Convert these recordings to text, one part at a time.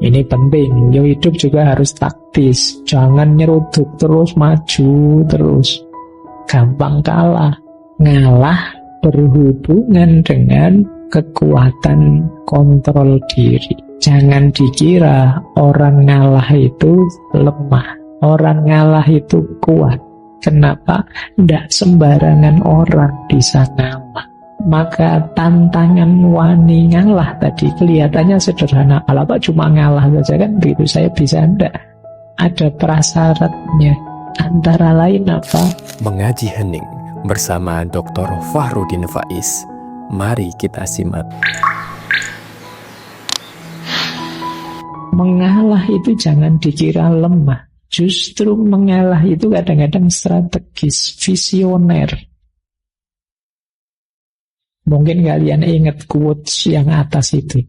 Ini penting, yo hidup juga harus taktis. Jangan nyeruduk terus, maju terus. Gampang kalah. Ngalah berhubungan dengan kekuatan kontrol diri. Jangan dikira orang ngalah itu lemah. Orang ngalah itu kuat. Kenapa? Tidak sembarangan orang bisa ngalah. Maka tantangan wani ngalah tadi kelihatannya sederhana. Kalau Pak cuma ngalah saja kan begitu, saya bisa enggak? Ada prasyaratnya. Antara lain apa? Mengaji hening bersama Dr. Fahrudin Faiz. Mari kita simak. Mengalah itu jangan dikira lemah. Justru mengalah itu kadang-kadang strategis, visioner. Mungkin kalian ingat quotes yang atas itu.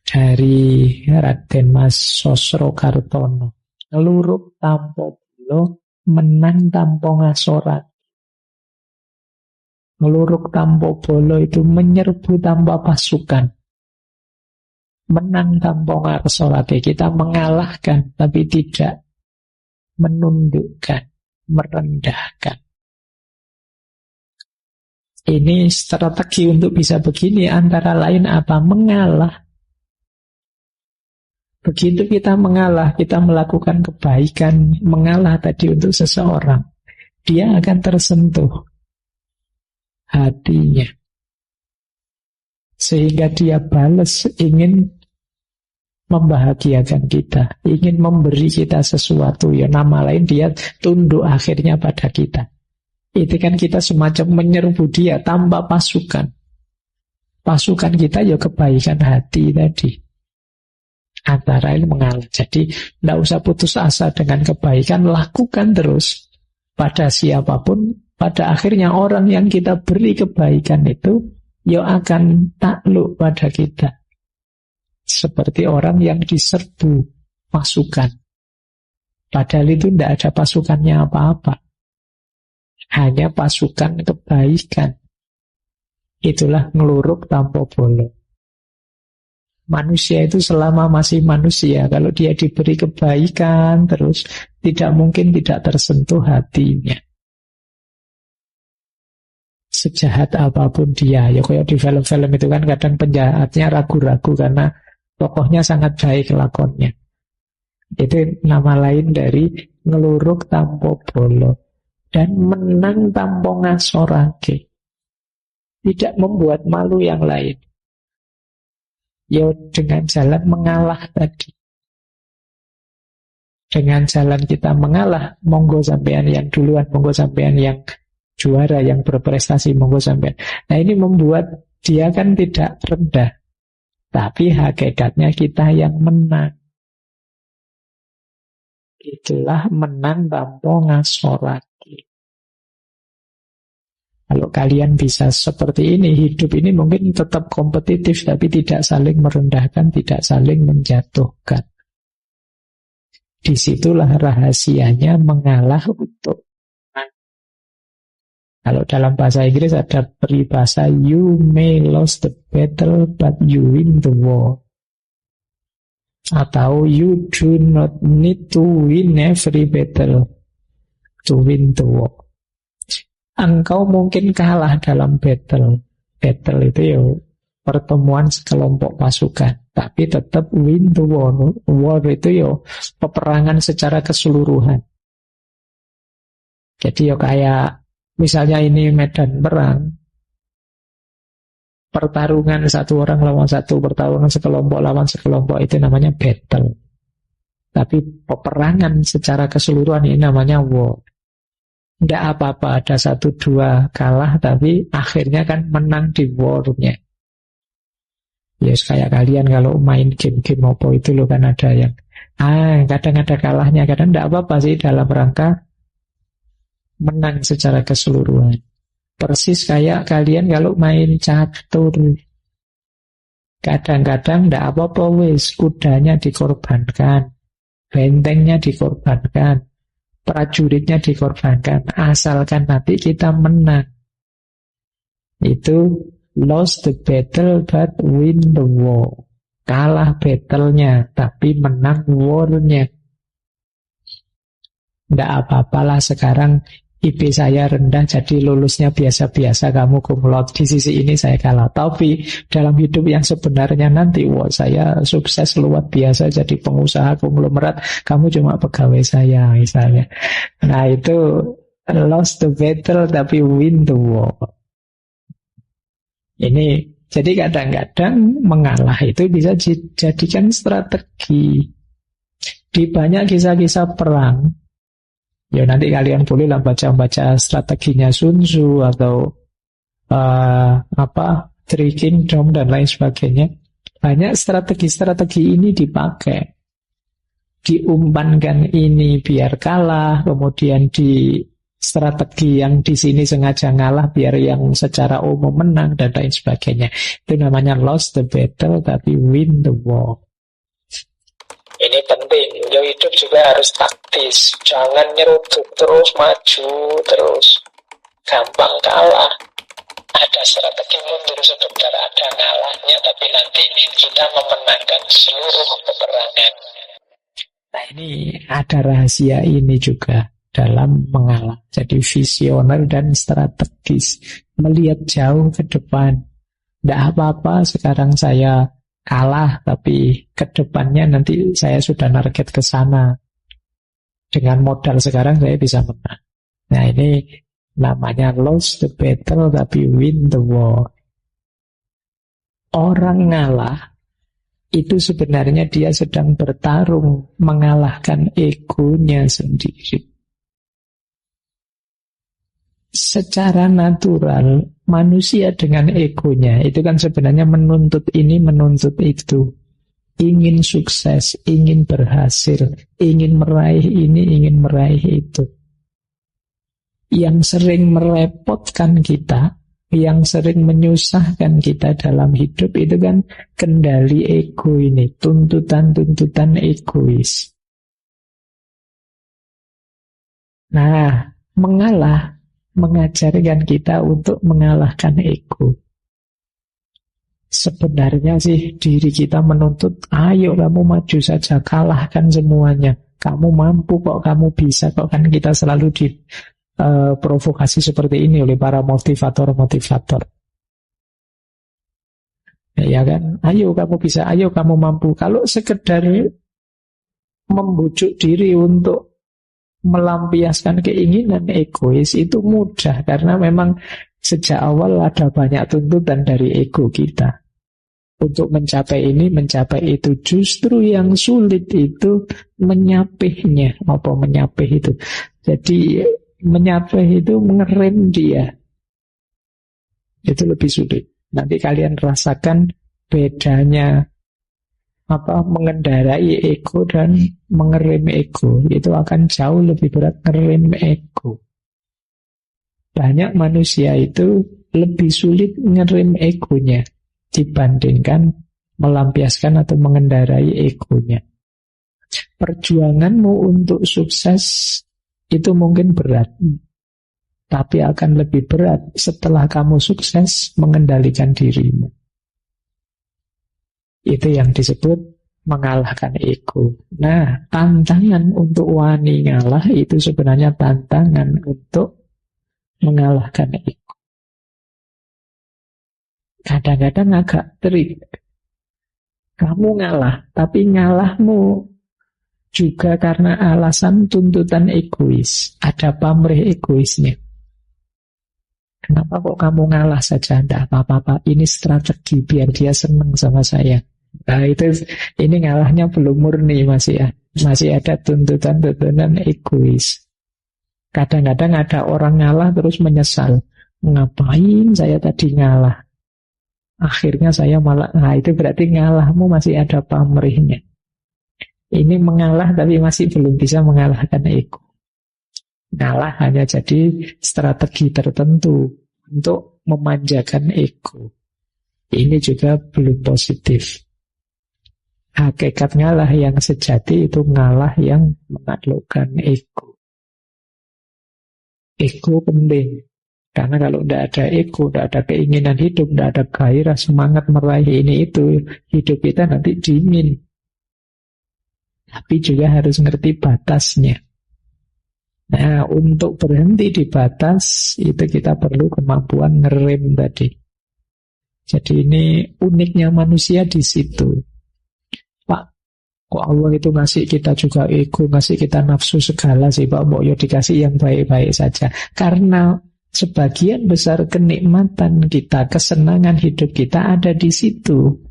Dari Raden Mas Sosrokartono. Ngeluruk tampo bulo, menang tampo ngasorat. Ngeluruk tampo bolo itu menyerbu tanpa pasukan. Menang tanpa ngasorat. Kita mengalahkan tapi tidak menundukkan, merendahkan. Ini strategi untuk bisa begini antara lain apa? Mengalah. Begitu kita mengalah, kita melakukan kebaikan, mengalah tadi untuk seseorang, dia akan tersentuh hatinya. Sehingga dia balas, ingin membahagiakan kita, ingin memberi kita sesuatu. Ya, nama lain dia tunduk akhirnya pada kita. Itu kan kita semacam menyerbu dia tanpa pasukan. Pasukan kita ya kebaikan hati tadi. Antara lain mengalah. Jadi tidak usah putus asa dengan kebaikan, lakukan terus pada siapapun. Pada akhirnya orang yang kita beri kebaikan itu ya akan takluk pada kita. Seperti orang yang diserbu pasukan. Padahal itu tidak ada pasukannya apa-apa. Hanya pasukan kebaikan. Itulah ngeluruk tanpa bolo. Manusia itu selama masih manusia, kalau dia diberi kebaikan terus, tidak mungkin tidak tersentuh hatinya. Sejahat apapun dia, ya kayak di film-film itu kan kadang penjahatnya ragu-ragu karena tokohnya sangat baik lakonnya. Itu nama lain dari ngeluruk tanpa bolo. Dan menang tanpa ngasorake. Tidak membuat malu yang lain. Ya dengan jalan mengalah tadi. Dengan jalan kita mengalah, monggo sampean yang duluan, monggo sampean yang juara, yang berprestasi, monggo sampean. Nah ini membuat dia kan tidak rendah. Tapi hakikatnya kita yang menang. Itulah menang tanpa ngasorat. Kalau kalian bisa seperti ini, hidup ini mungkin tetap kompetitif, tapi tidak saling merendahkan, tidak saling menjatuhkan. Disitulah rahasianya mengalah untuk. Kalau dalam bahasa Inggris ada peribahasa, you may lose the battle, but you win the war. Atau you do not need to win every battle to win the war. Engkau mungkin kalah dalam battle. Battle itu ya pertemuan sekelompok pasukan. Tapi tetap win the war. War itu ya peperangan secara keseluruhan. Jadi ya kayak misalnya ini medan perang. Pertarungan satu orang lawan satu, pertarungan sekelompok lawan sekelompok, itu namanya battle. Tapi peperangan secara keseluruhan ini namanya war. Tidak apa-apa ada 1-2 kalah, tapi akhirnya kan menang di war-nya. Yes, kayak kalian kalau main game-game apa itu loh kan ada yang kadang ada kalahnya, kadang tidak apa-apa sih dalam rangka menang secara keseluruhan. Persis kayak kalian kalau main catur. Kadang-kadang tidak apa-apa wis, kudanya dikorbankan, bentengnya dikorbankan, prajuritnya dikorbankan, asalkan nanti kita menang. Itu lost the battle but win the war. Kalah battle-nya, tapi menang war-nya. Nggak apa-apalah sekarang IP saya rendah, jadi lulusnya biasa-biasa, kamu cum laude. Di sisi ini saya kalah. Tapi dalam hidup yang sebenarnya nanti, wah saya sukses luar biasa, jadi pengusaha konglomerat, kamu cuma pegawai saya misalnya. Nah itu lost the battle tapi win the war. Ini jadi kadang-kadang mengalah itu bisa dijadikan strategi. Di banyak kisah-kisah perang, ya nanti kalian bolehlah baca-baca strateginya Sun Tzu atau Three Kingdom dan lain sebagainya. Banyak strategi-strategi ini dipakai. Diumpankan ini biar kalah, kemudian di strategi yang di sini sengaja ngalah biar yang secara umum menang dan lain sebagainya. Itu namanya lost the battle tapi win the war. Ini penting. Ya hidup juga harus taktis. Jangan nyeruduk terus, maju terus. Gampang kalah. Ada strategi mundur sebentar, ada ngalahnya, tapi nanti kita memenangkan seluruh peperangan. Nah ini ada rahasia ini juga dalam mengalah. Jadi visioner dan strategis, melihat jauh ke depan. Tidak apa-apa sekarang saya kalah, tapi ke depannya nanti saya sudah target ke sana. Dengan modal sekarang saya bisa menang. Nah ini namanya lost the battle tapi win the war. Orang ngalah itu sebenarnya dia sedang bertarung mengalahkan egonya sendiri. Secara natural, manusia dengan egonya itu kan sebenarnya menuntut ini, menuntut itu. Ingin sukses, ingin berhasil, ingin meraih ini, ingin meraih itu. Yang sering merepotkan kita, yang sering menyusahkan kita dalam hidup itu kan kendali ego ini, tuntutan-tuntutan egois. Nah, mengalah mengajarkan kita untuk mengalahkan ego. Sebenarnya sih diri kita menuntut, ayo kamu maju saja, kalahkan semuanya. Kamu mampu kok, kamu bisa kok. Kan kita selalu diprovokasi seperti ini oleh para motivator-motivator. Ya kan, ayo kamu bisa, ayo kamu mampu. Kalau sekedar membujuk diri untuk melampiaskan keinginan egois itu mudah, karena memang sejak awal ada banyak tuntutan dari ego kita untuk mencapai ini, mencapai itu. Justru yang sulit itu menyapihnya. Apa menyapih itu? Jadi menyapih itu mengerem dia. Itu lebih sulit. Nanti kalian rasakan bedanya mengendarai ego dan mengerem ego. Itu akan jauh lebih berat ngerem ego. Banyak manusia itu lebih sulit ngerem egonya dibandingkan melampiaskan atau mengendarai egonya. Perjuanganmu untuk sukses itu mungkin berat, tapi akan lebih berat setelah kamu sukses mengendalikan dirimu. Itu yang disebut mengalahkan ego. Nah, tantangan untuk wani ngalah itu sebenarnya tantangan untuk mengalahkan ego. Kadang-kadang agak trik. Kamu ngalah, tapi ngalahmu juga karena alasan tuntutan egois. Ada pamrih egoisnya. Kenapa kok kamu ngalah saja? Tidak apa-apa, ini strategi biar dia senang sama saya. Nah ini ngalahnya belum murni, masih ada tuntutan-tuntutan egois. Kadang-kadang ada orang ngalah terus menyesal. Ngapain saya tadi ngalah? Akhirnya saya malah, nah itu berarti ngalahmu masih ada pamrihnya. Ini mengalah tapi masih belum bisa mengalahkan ego. Ngalah hanya jadi strategi tertentu untuk memanjakan ego. Ini juga belum positif. Hakikat ngalah yang sejati itu ngalah yang menaklukkan ego. Ego penting. Karena kalau tidak ada ego, tidak ada keinginan hidup, tidak ada gairah, semangat meraih ini itu, hidup kita nanti dingin. Tapi juga harus ngerti batasnya. Nah, untuk berhenti di batas, itu kita perlu kemampuan ngerem tadi. Jadi ini uniknya manusia di situ. Pak, kok Allah itu ngasih kita juga ego, ngasih kita nafsu segala sih Pak, mau ya dikasih yang baik-baik saja. Karena sebagian besar kenikmatan kita, kesenangan hidup kita ada di situ.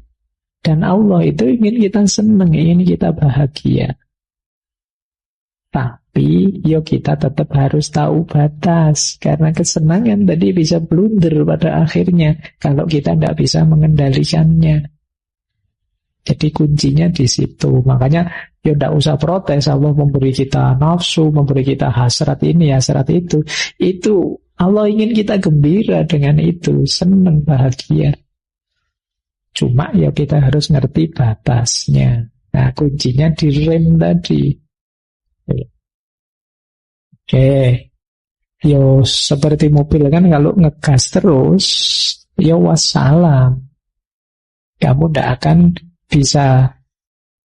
Dan Allah itu ingin kita senang, ingin kita bahagia. Tapi, kita tetap harus tahu batas. Karena kesenangan tadi bisa blunder pada akhirnya kalau kita tidak bisa mengendalikannya. Jadi kuncinya di situ. Makanya tidak usah protes. Allah memberi kita nafsu, memberi kita hasrat ini, hasrat itu. Itu Allah ingin kita gembira dengan itu, senang, bahagia. Cuma kita harus ngerti batasnya. Nah, kuncinya di rem tadi. Oke. Seperti mobil kan kalau ngegas terus, wassalam. Kamu tidak akan bisa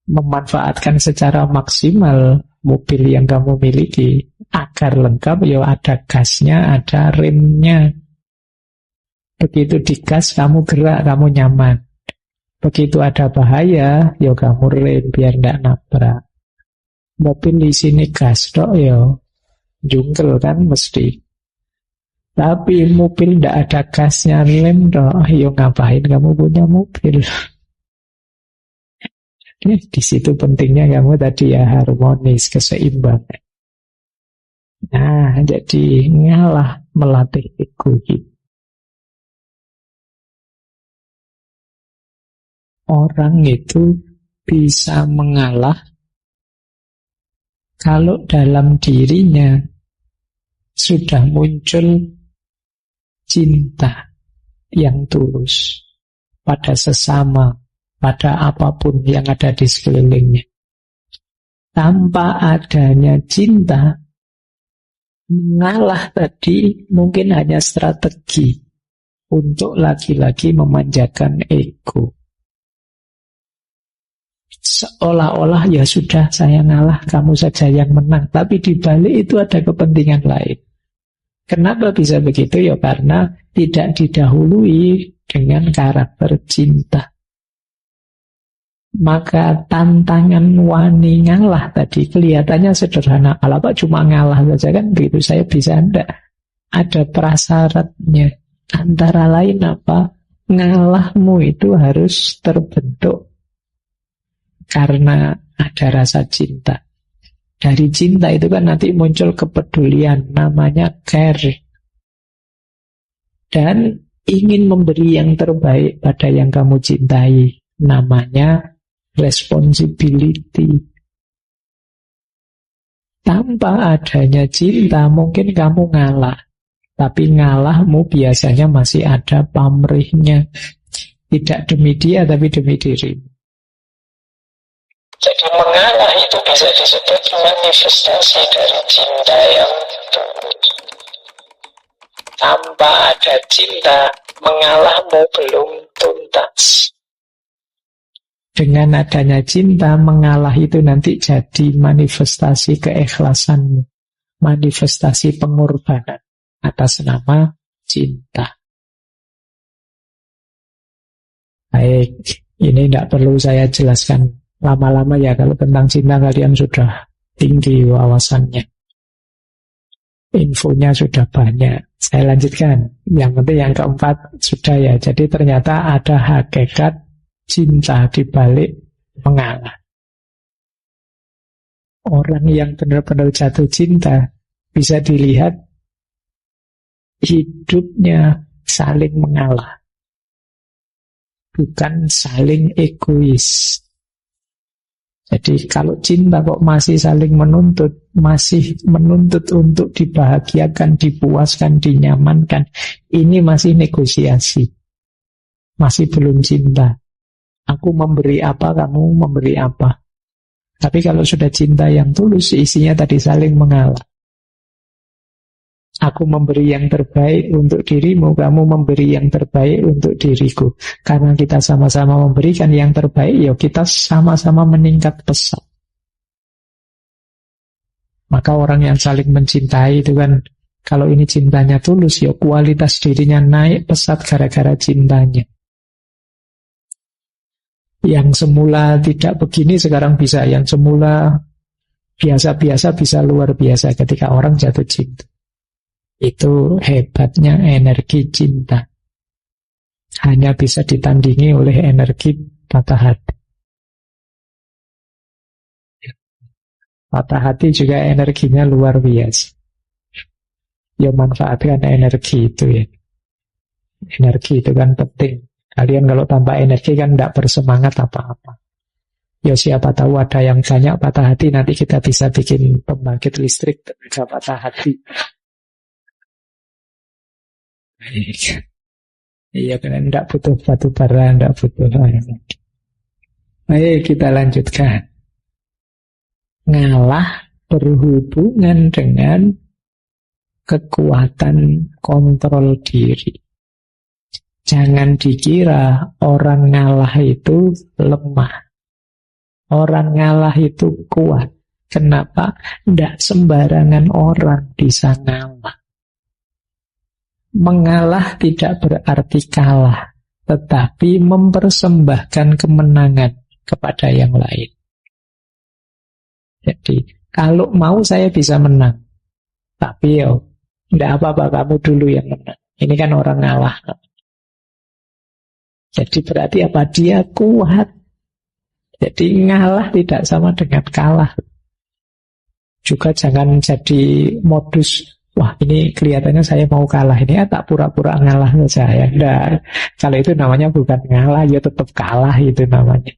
memanfaatkan secara maksimal mobil yang kamu miliki. Agar lengkap, ada gasnya, ada remnya. Begitu digas, kamu gerak, kamu nyaman. Begitu ada bahaya, kamu rem biar tidak nabrak. Mobil di sini gas dok, jungkel kan mesti. Tapi mobil tidak ada gasnya, rem dok, ngapain kamu punya mobil? Di situ pentingnya kamu tadi harmonis, keseimbangan. Nah, jadi ngalah melatih ego kita. Orang itu bisa mengalah kalau dalam dirinya sudah muncul cinta yang tulus pada sesama, pada apapun yang ada di sekelilingnya. Tanpa adanya cinta, mengalah tadi mungkin hanya strategi untuk lagi-lagi memanjakan ego. Seolah-olah sudah saya ngalah, kamu saja yang menang. Tapi di balik itu ada kepentingan lain. Kenapa bisa begitu? Karena tidak didahului dengan karakter cinta. Maka tantangan wani ngalah tadi kelihatannya sederhana. Kalau Pak cuma ngalah saja kan begitu, saya bisa enggak. Ada prasyaratnya. Antara lain apa? Ngalahmu itu harus terbentuk karena ada rasa cinta. Dari cinta itu kan nanti muncul kepedulian, namanya care. Dan ingin memberi yang terbaik pada yang kamu cintai, namanya responsibility. Tanpa adanya cinta mungkin kamu ngalah, tapi ngalahmu biasanya masih ada pamrihnya. Tidak demi dia tapi demi diri. Jadi mengalah itu bisa disebut manifestasi dari cinta yang tulus. Tanpa ada cinta, mengalahmu belum tuntas. Dengan adanya cinta, mengalah itu nanti jadi manifestasi keikhlasanmu, manifestasi pengorbanan atas nama cinta. Baik, ini tidak perlu saya jelaskan lama-lama kalau tentang cinta kalian sudah tinggi wawasannya. Infonya sudah banyak. Saya lanjutkan. Yang penting yang keempat sudah Jadi ternyata ada hakikat cinta di balik mengalah. Orang yang benar-benar jatuh cinta bisa dilihat hidupnya saling mengalah, bukan saling egois. Jadi kalau cinta kok masih saling menuntut, masih menuntut untuk dibahagiakan, dipuaskan, dinyamankan, ini masih negosiasi, masih belum cinta. Aku memberi apa, kamu memberi apa. Tapi kalau sudah cinta yang tulus, isinya tadi saling mengalah. Aku memberi yang terbaik untuk dirimu, kamu memberi yang terbaik untuk diriku. Karena kita sama-sama memberikan yang terbaik, ya kita sama-sama meningkat pesat. Maka orang yang saling mencintai itu kan, kalau ini cintanya tulus, ya kualitas dirinya naik pesat gara-gara cintanya. Yang semula tidak begini sekarang bisa, yang semula biasa-biasa bisa luar biasa ketika orang jatuh cinta. Itu hebatnya energi cinta. Hanya bisa ditandingi oleh energi patah hati. Patah hati juga energinya luar biasa. Ya manfaatkan energi itu ya. Energi itu kan penting. Kalian kalau tanpa energi kan tidak bersemangat apa-apa. Ya siapa tahu ada yang banyak patah hati, nanti kita bisa bikin pembangkit listrik tenaga patah hati. Iya kan, tidak butuh batu bara, tidak butuh. Baik, kita lanjutkan. Ngalah berhubungan dengan kekuatan kontrol diri. Jangan dikira orang ngalah itu lemah. Orang ngalah itu kuat. Kenapa? Tidak sembarangan orang bisa ngalah. Mengalah tidak berarti kalah, tetapi mempersembahkan kemenangan kepada yang lain. Jadi, kalau mau saya bisa menang. Tapi tidak apa-apa, kamu dulu yang menang. Ini kan orang ngalah. Jadi berarti apa? Dia kuat. Jadi ngalah tidak sama dengan kalah. Juga jangan jadi modus, wah ini kelihatannya saya mau kalah, ini tak pura-pura ngalah saja. Enggak. Kalau itu namanya bukan ngalah, ya tetap kalah itu namanya.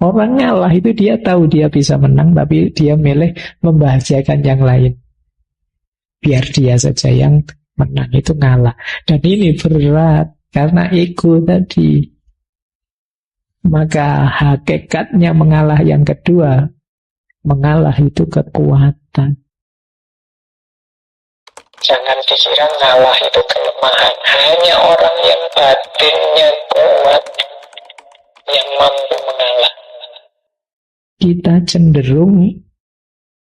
Orang ngalah itu dia tahu dia bisa menang, tapi dia milih membahagiakan yang lain. Biar dia saja yang menang, itu ngalah. Dan ini berat, karena ego tadi. Maka hakikatnya mengalah yang kedua, mengalah itu kekuatan. Jangan dikira ngalah itu kelemahan. Hanya orang yang batinnya kuat yang mampu mengalah. Kita cenderung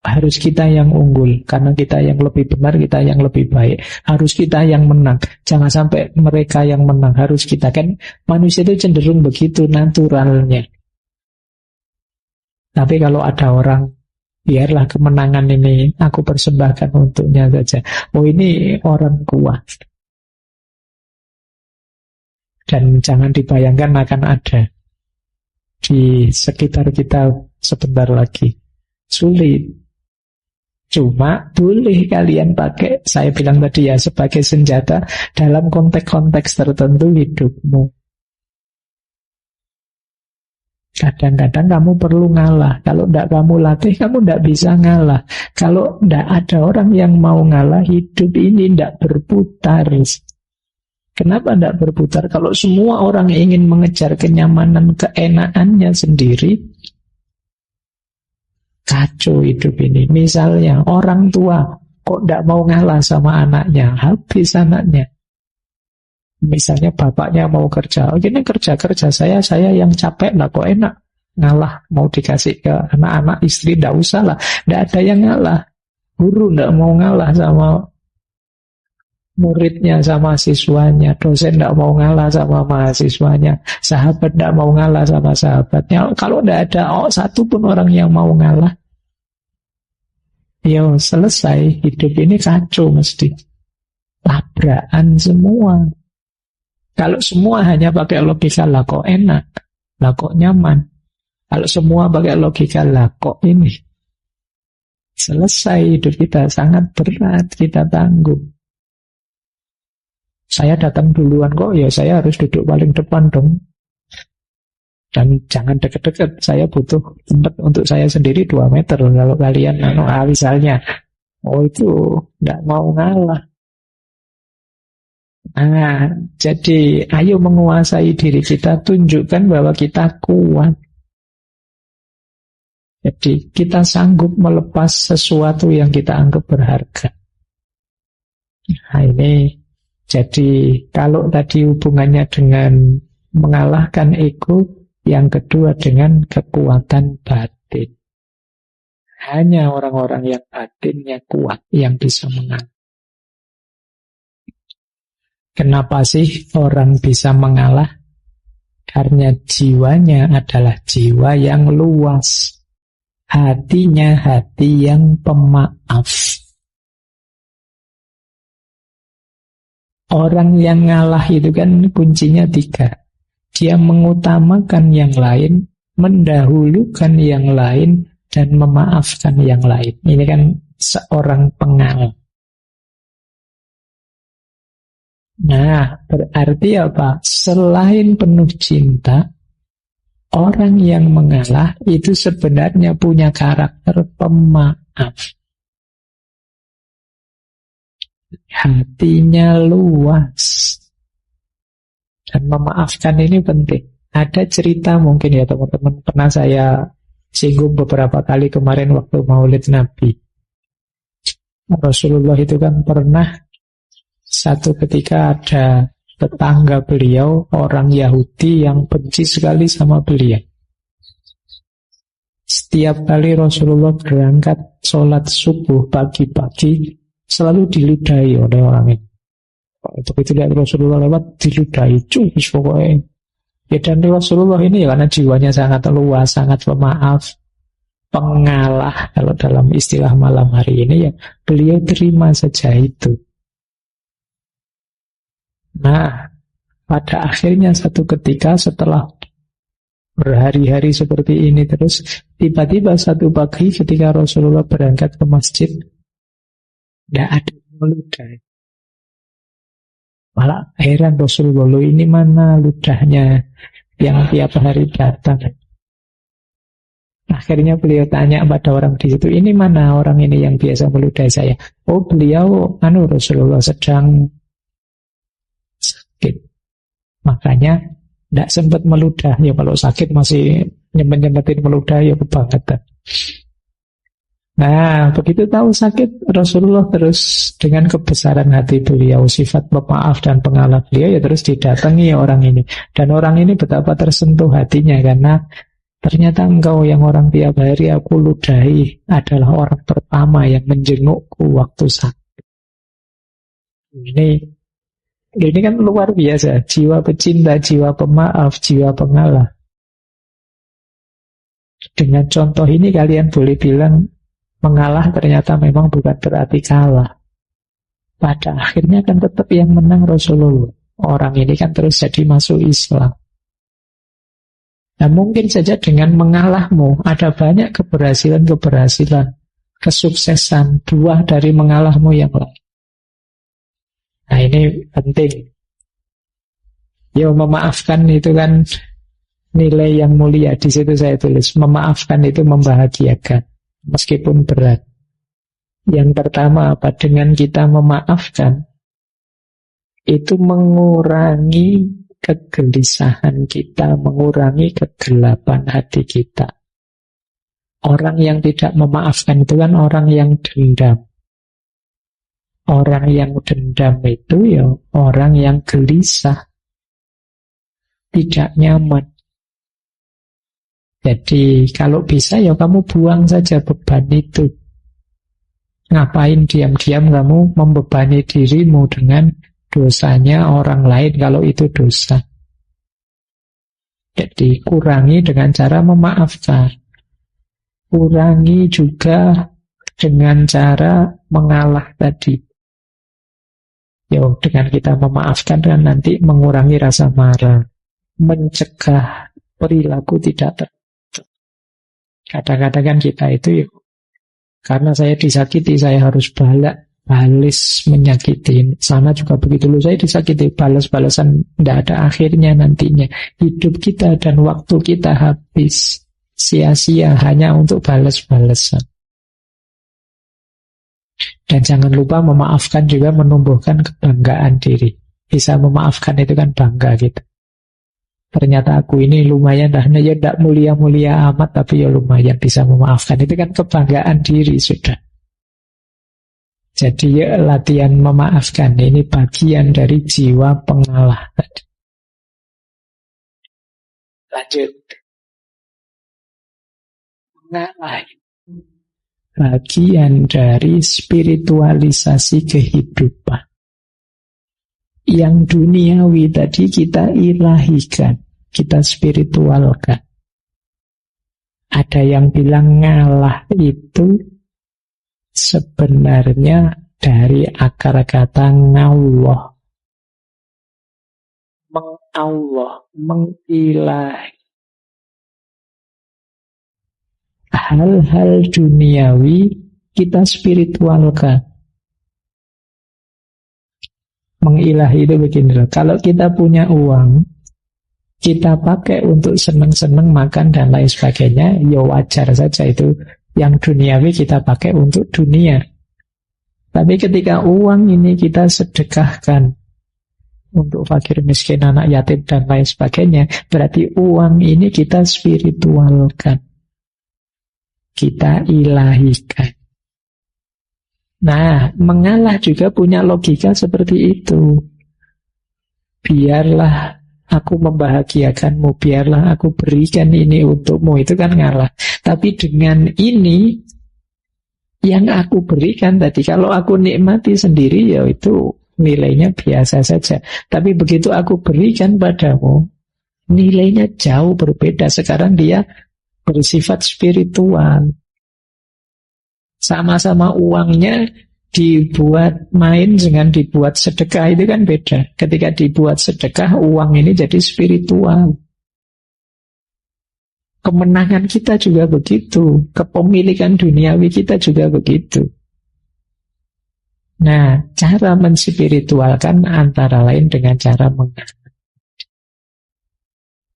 harus kita yang unggul, karena kita yang lebih benar, kita yang lebih baik. Harus kita yang menang. Jangan sampai mereka yang menang, harus kita. Kan manusia itu cenderung begitu naturalnya. Tapi kalau ada orang, biarlah kemenangan ini aku persembahkan untuknya saja. Oh, ini orang kuat. Dan jangan dibayangkan akan ada di sekitar kita sebentar lagi. Sulit. Cuma boleh kalian pakai, saya bilang tadi ya, sebagai senjata dalam konteks-konteks tertentu hidupmu. Kadang-kadang kamu perlu ngalah. Kalau tidak kamu latih, kamu tidak bisa ngalah. Kalau tidak ada orang yang mau ngalah, hidup ini tidak berputar. Kenapa tidak berputar? Kalau semua orang ingin mengejar kenyamanan, keenakannya sendiri, kacau hidup ini. Misalnya orang tua kok tidak mau ngalah sama anaknya, habis anaknya. Misalnya bapaknya mau kerja, ini kerja saya yang capek lah, kok enak ngalah, mau dikasih ke anak-anak, istri tidak usah lah, tidak ada yang ngalah. Guru tidak mau ngalah sama muridnya, sama siswanya, dosen tidak mau ngalah sama mahasiswanya, sahabat tidak mau ngalah sama sahabatnya. Kalau tidak ada satu pun orang yang mau ngalah, ya selesai, hidup ini kacau mesti. Tabrakan semua. Kalau semua hanya pakai logika, lah kok enak, lah kok nyaman. Kalau semua pakai logika, lah kok ini. Selesai hidup kita, sangat berat kita tanggung. Saya datang duluan kok, ya saya harus duduk paling depan dong. Dan jangan deket-deket, saya butuh tempat untuk saya sendiri 2 meter. Kalau kalian, misalnya, itu tidak mau ngalah. Jadi ayo menguasai diri kita, tunjukkan bahwa kita kuat. Jadi kita sanggup melepas sesuatu yang kita anggap berharga. Nah ini, jadi kalau tadi hubungannya dengan mengalahkan ego, yang kedua dengan kekuatan batin. Hanya orang-orang yang batinnya kuat yang bisa menang. Kenapa sih orang bisa mengalah? Karena jiwanya adalah jiwa yang luas. Hatinya hati yang pemaaf. Orang yang ngalah itu kan kuncinya 3. Dia mengutamakan yang lain, mendahulukan yang lain, dan memaafkan yang lain. Ini kan seorang pengalah. Nah, berarti apa? Selain penuh cinta, orang yang mengalah itu sebenarnya punya karakter pemaaf. Hatinya luas. Dan memaafkan ini penting. Ada cerita mungkin ya teman-teman, pernah saya singgung beberapa kali kemarin waktu Maulid Nabi. Rasulullah itu kan pernah satu ketika ada tetangga beliau, orang Yahudi yang benci sekali sama beliau. Setiap kali Rasulullah berangkat sholat subuh pagi-pagi, selalu diludahi oleh orang ini. Begitu lihat Rasulullah lewat, diludahi, cus pokoknya. Ya, dan Rasulullah ini ya karena jiwanya sangat luas, sangat pemaaf, pengalah. Kalau dalam istilah malam hari ini ya, beliau terima saja itu. Nah, pada akhirnya satu ketika setelah berhari-hari seperti ini terus, tiba-tiba satu pagi ketika Rasulullah berangkat ke masjid, tidak ada meludahi. Malah heran Rasulullah, loh ini mana ludahnya yang tiap hari datang. Akhirnya beliau tanya pada orang di situ, ini mana orang ini yang biasa meludahi saya? Oh beliau, Rasulullah sedang sakit. Makanya tidak sempat meludah. Ya kalau sakit masih nyempet-nyempetin meludah, ya kebangetan. Nah, begitu tahu sakit, Rasulullah terus dengan kebesaran hati beliau, sifat pemaaf dan pengalah beliau, ya terus didatangi orang ini. Dan orang ini betapa tersentuh hatinya, karena ternyata engkau yang orang tiap hari aku ludahi adalah orang pertama yang menjengukku waktu sakit. Ini kan luar biasa, jiwa pecinta, jiwa pemaaf, jiwa pengalah. Dengan contoh ini kalian boleh bilang, mengalah ternyata memang bukan berarti kalah. Pada akhirnya kan tetap yang menang Rasulullah. Orang ini kan terus jadi masuk Islam. Nah mungkin saja dengan mengalahmu ada banyak keberhasilan, kesuksesan, buah dari mengalahmu yang lain. Nah ini penting. Ya memaafkan itu kan nilai yang mulia. Di situ saya tulis, memaafkan itu membahagiakan. Meskipun berat. Yang pertama apa? Dengan kita memaafkan, itu mengurangi kegelisahan kita, mengurangi kegelapan hati kita. Orang yang tidak memaafkan itu kan orang yang dendam. Orang yang dendam itu ya orang yang gelisah, tidak nyaman. Jadi kalau bisa ya kamu buang saja beban itu. Ngapain diam-diam kamu membebani dirimu dengan dosanya orang lain kalau itu dosa. Jadi kurangi dengan cara memaafkan. Kurangi juga dengan cara mengalah tadi. Yo, dengan kita memaafkan kan nanti mengurangi rasa marah, mencegah perilaku tidak terpuji. Kadang-kadang kan kita itu ya, karena saya disakiti, saya harus balas menyakiti. Sama juga begitu loh, saya disakiti, balas-balasan tidak ada akhirnya nantinya. Hidup kita dan waktu kita habis sia-sia hanya untuk balas-balasan. Dan jangan lupa memaafkan juga menumbuhkan kebanggaan diri. Bisa memaafkan itu kan bangga gitu. Ternyata aku ini lumayan, ya tidak mulia-mulia amat, tapi ya lumayan bisa memaafkan. Itu kan kebanggaan diri sudah. Jadi latihan memaafkan ini bagian dari jiwa pengalah tadi. Lanjut. Mengalah bagian dari spiritualisasi kehidupan. Yang duniawi tadi kita ilahikan, kita spiritualkan. Ada yang bilang ngalah itu sebenarnya dari akar kata ngawlah. Mengawlah, mengilahi. Hal-hal duniawi kita spiritualkan. Mengilahi itu begini loh. Kalau kita punya uang, kita pakai untuk senang-senang makan dan lain sebagainya, ya wajar saja itu. Yang duniawi kita pakai untuk dunia. Tapi ketika uang ini kita sedekahkan untuk fakir miskin, anak yatim dan lain sebagainya, berarti uang ini kita spiritualkan. Kita ilahikan. Nah, mengalah juga punya logika seperti itu. Biarlah aku membahagiakanmu, biarlah aku berikan ini untukmu, itu kan ngalah. Tapi dengan ini yang aku berikan tadi, kalau aku nikmati sendiri ya itu nilainya biasa saja. Tapi begitu aku berikan padamu, nilainya jauh berbeda. Sekarang dia bersifat spiritual. Sama-sama uangnya dibuat main dengan dibuat sedekah, itu kan beda. Ketika dibuat sedekah, uang ini jadi spiritual. Kemenangan kita juga begitu. Kepemilikan duniawi kita juga begitu. Nah, cara menspiritualkan antara lain dengan cara mengalah.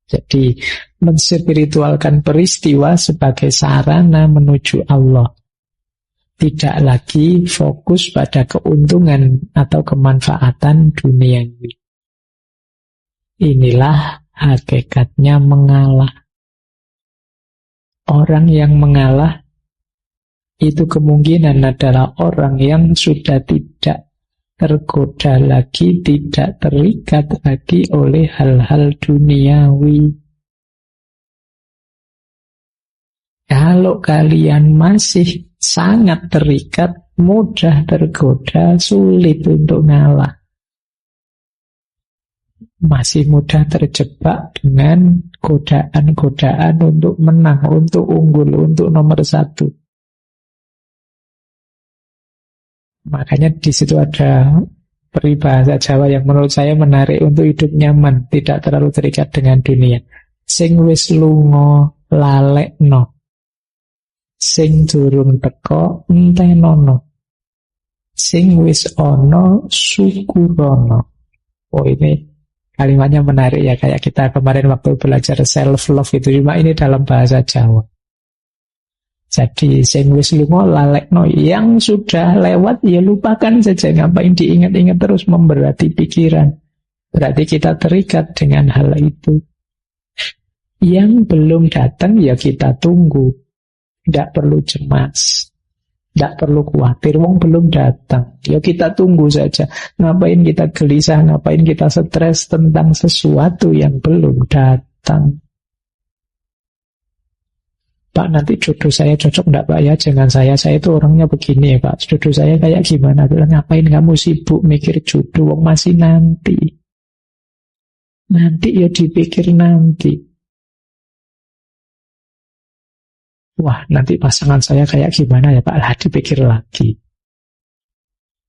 Jadi, menspiritualkan peristiwa sebagai sarana menuju Allah. Tidak lagi fokus pada keuntungan atau kemanfaatan duniawi. Inilah hakikatnya mengalah. Orang yang mengalah itu kemungkinan adalah orang yang sudah tidak tergoda lagi, tidak terikat lagi oleh hal-hal duniawi. Kalau kalian masih sangat terikat, mudah tergoda, sulit untuk ngalah. Masih mudah terjebak dengan godaan-godaan untuk menang, untuk unggul, untuk nomor satu. Makanya di situ ada peribahasa Jawa yang menurut saya menarik untuk hidup nyaman, tidak terlalu terikat dengan dunia. Sing wis lunga lalekno, sing durung teko entenono, sing wis ana syukurono. Oh, ini kalimatnya menarik ya, kayak kita kemarin waktu belajar self love itu, cuma ini dalam bahasa Jawa. Jadi sing wis lunga lalekno, yang sudah lewat ya lupakan saja, ngapain diingat-ingat terus, memberati pikiran. Berarti kita terikat dengan hal itu. Yang belum datang ya kita tunggu. Tidak perlu cemas, tidak perlu khawatir, wong belum datang. Ya kita tunggu saja. Ngapain kita gelisah, ngapain kita stres tentang sesuatu yang belum datang. Pak, nanti jodoh saya cocok enggak Pak ya? Jangan saya itu orangnya begini ya Pak. Jodoh saya kayak gimana? Bilang, ngapain kamu sibuk mikir jodoh, wong masih nanti. Nanti ya dipikir nanti. Wah, nanti pasangan saya kayak gimana ya Pak? Lah, dipikir lagi.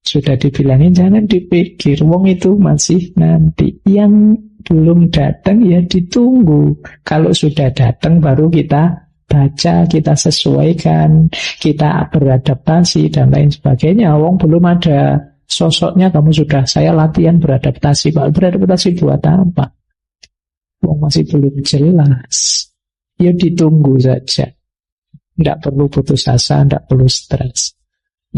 Sudah dibilangin jangan dipikir, wong itu masih nanti. Yang belum datang ya ditunggu. Kalau sudah datang baru kita baca, kita sesuaikan, kita beradaptasi dan lain sebagainya. Wong belum ada sosoknya, kamu sudah, saya latihan beradaptasi. Pak, beradaptasi buat apa? Wong masih belum jelas. Ya ditunggu saja. Tidak perlu putus asa, tidak perlu stres.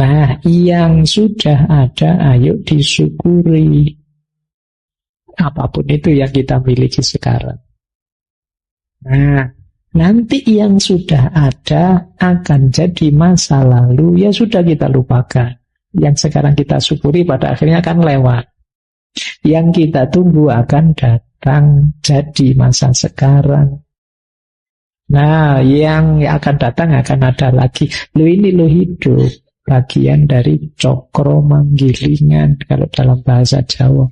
Nah, yang sudah ada, ayo disyukuri. Apapun itu yang kita miliki sekarang. Nah, nanti yang sudah ada akan jadi masa lalu, ya sudah kita lupakan. Yang sekarang kita syukuri pada akhirnya akan lewat. Yang kita tunggu akan datang, jadi masa sekarang. Nah, yang akan datang akan ada lagi. Ini hidup. Bagian dari cokro manggilingan kalau dalam bahasa Jawa.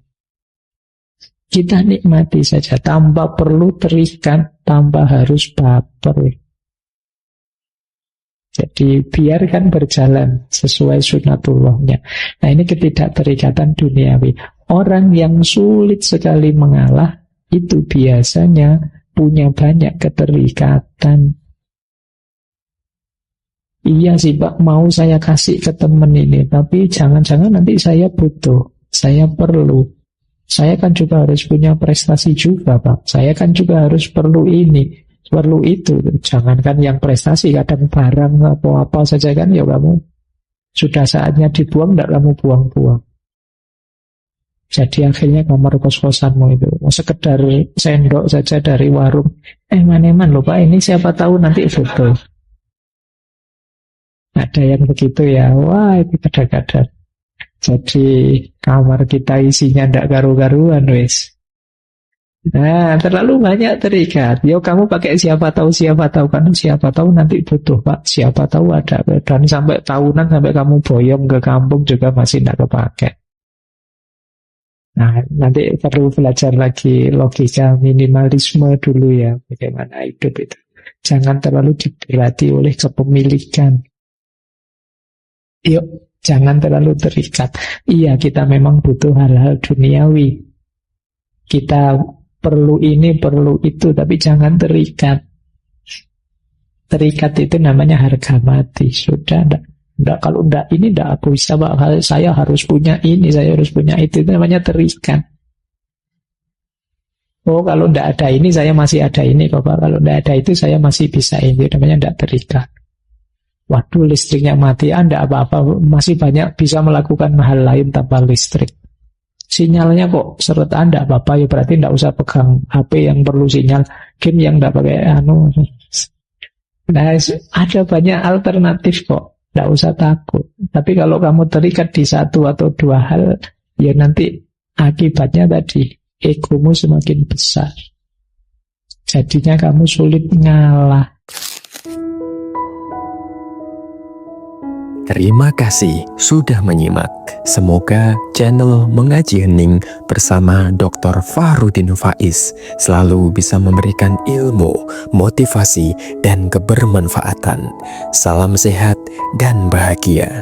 Kita nikmati saja tanpa perlu terikat, tanpa harus baper. Jadi biarkan berjalan sesuai sunatullahnya. Nah, ini ketidakterikatan duniawi. Orang yang sulit sekali mengalah itu biasanya punya banyak keterikatan. Iya sih Pak, mau saya kasih ke teman ini, tapi jangan-jangan nanti saya butuh, saya perlu. Saya kan juga harus punya prestasi juga Pak. Saya kan juga harus perlu ini, perlu itu. Jangankan yang prestasi, kadang barang atau apa saja kan ya kamu sudah saatnya dibuang, tidak kamu buang-buang. Jadi akhirnya kamar kos-kosanmu itu sekedar sendok saja dari warung. Eman-eman loh Pak, ini siapa tahu nanti foto. Ada yang begitu ya. Wah, itu kadang-kadang. Jadi kamar kita isinya ndak karu-karuan wis. Nah, terlalu banyak terikat. Yo kamu pakai siapa tahu kan, siapa tahu nanti butuh Pak, siapa tahu ada. Dan sampai tahunan sampai kamu boyong ke kampung juga masih ndak kepake. Nah, nanti perlu belajar lagi logika minimalisme dulu ya, bagaimana hidup itu. Jangan terlalu diberati oleh kepemilikan. Yuk, jangan terlalu terikat. Iya, kita memang butuh hal-hal duniawi. Kita perlu ini, perlu itu, tapi jangan terikat. Terikat itu namanya harga mati. Sudah, enggak, kalau enggak ini enggak aku bisa, Pak. Saya harus punya ini, saya harus punya itu namanya terikat. Oh, kalau enggak ada ini, saya masih ada ini, Pak. Kalau enggak ada itu, saya masih bisa ini. Namanya enggak terikat. Waduh, listriknya mati, enggak apa-apa, masih banyak bisa melakukan hal lain tanpa listrik. Sinyalnya kok seret, enggak apa-apa, ya berarti enggak usah pegang HP yang perlu sinyal, game yang enggak pakai Nah, ada banyak alternatif kok, enggak usah takut. Tapi kalau kamu terikat di satu atau dua hal, ya nanti akibatnya tadi egomu semakin besar. Jadinya kamu sulit ngalah. Terima kasih sudah menyimak. Semoga channel Mengaji Hening bersama Dr. Fahrudin Faiz selalu bisa memberikan ilmu, motivasi, dan kebermanfaatan. Salam sehat dan bahagia.